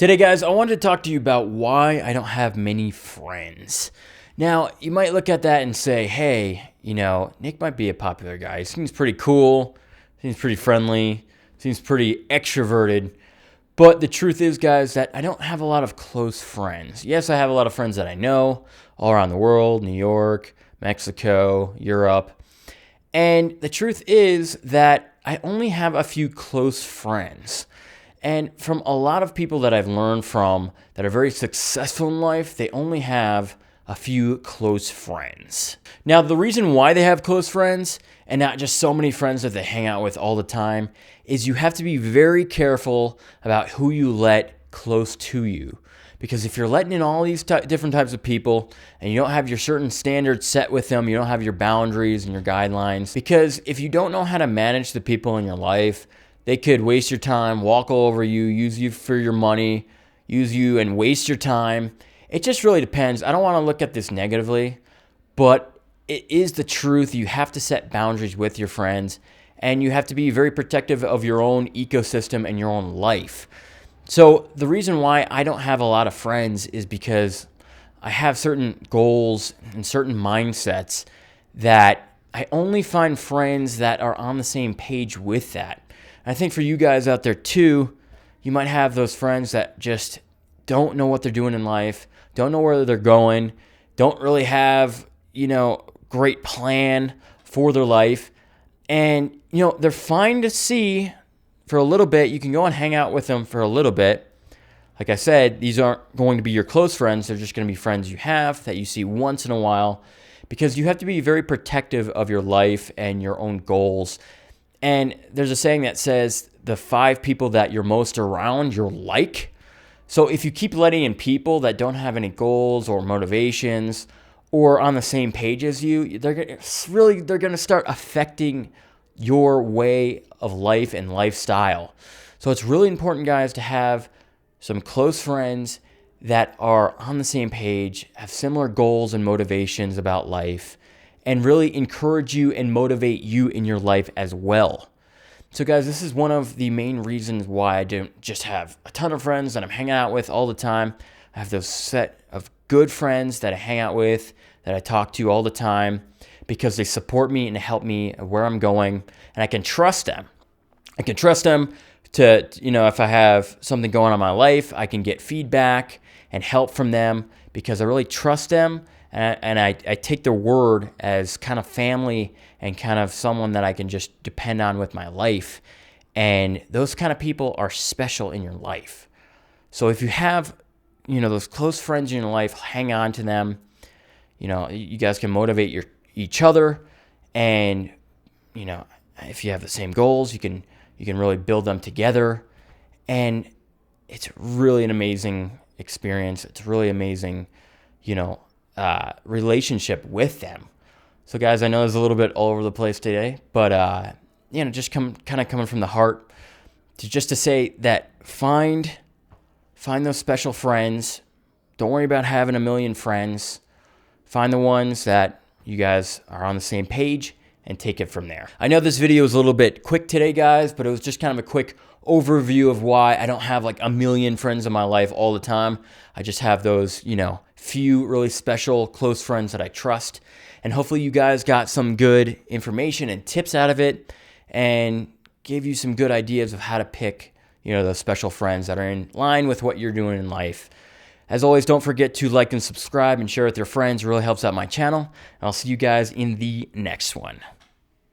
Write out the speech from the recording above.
Today, guys, I wanted to talk to you about why I don't have many friends. Now, you might look at that and say, hey, Nick might be a popular guy. He seems pretty cool, seems pretty friendly, seems pretty extroverted. But the truth is, guys, that I don't have a lot of close friends. Yes, I have a lot of friends that I know all around the world, New York, Mexico, Europe. And the truth is that I only have a few close friends. And from a lot of people that I've learned from that are very successful in life, they only have a few close friends. Now, the reason why they have close friends and not just so many friends that they hang out with all the time is you have to be very careful about who you let close to you. Because if you're letting in all these different types of people and you don't have your certain standards set with them, you don't have your boundaries and your guidelines. Because if you don't know how to manage the people in your life, they could waste your time, walk all over you, use you for your money, use you and waste your time. It just really depends. I don't want to look at this negatively, but it is the truth. You have to set boundaries with your friends, and you have to be very protective of your own ecosystem and your own life. So the reason why I don't have a lot of friends is because I have certain goals and certain mindsets that I only find friends that are on the same page with that. I think for you guys out there too, you might have those friends that just don't know what they're doing in life, don't know where they're going, don't really have, great plan for their life. And, they're fine to see for a little bit. You can go and hang out with them for a little bit. Like I said, these aren't going to be your close friends. They're just going to be friends you have that you see once in a while, because you have to be very protective of your life and your own goals. And there's a saying that says the 5 people that you're most around, you're like. So if you keep letting in people that don't have any goals or motivations or on the same page as you, they're going to start affecting your way of life and lifestyle. So it's really important, guys, to have some close friends that are on the same page, have similar goals and motivations about life, and really encourage you and motivate you in your life as well. So guys, this is one of the main reasons why I don't just have a ton of friends that I'm hanging out with all the time. I have those set of good friends that I hang out with, that I talk to all the time, because they support me and help me where I'm going, and I can trust them. I can trust them to, if I have something going on in my life, I can get feedback and help from them because I really trust them, and I take their word as kind of family and kind of someone that I can just depend on with my life. And those kind of people are special in your life. So if you have, those close friends in your life, hang on to them. You guys can motivate each other, and if you have the same goals, you can really build them together, and it's really an amazing experience. It's really amazing, relationship with them. So guys, I know it's a little bit all over the place today, but just coming from the heart to say that find those special friends. Don't worry about having a million friends. Find the ones that you guys are on the same page and take it from there. I know this video is a little bit quick today, guys, but it was just kind of a quick overview of why I don't have like a million friends in my life all the time. I just have those, few really special close friends that I trust. And hopefully you guys got some good information and tips out of it, and gave you some good ideas of how to pick, those special friends that are in line with what you're doing in life. As always, don't forget to like and subscribe and share with your friends. It really helps out my channel. And I'll see you guys in the next one.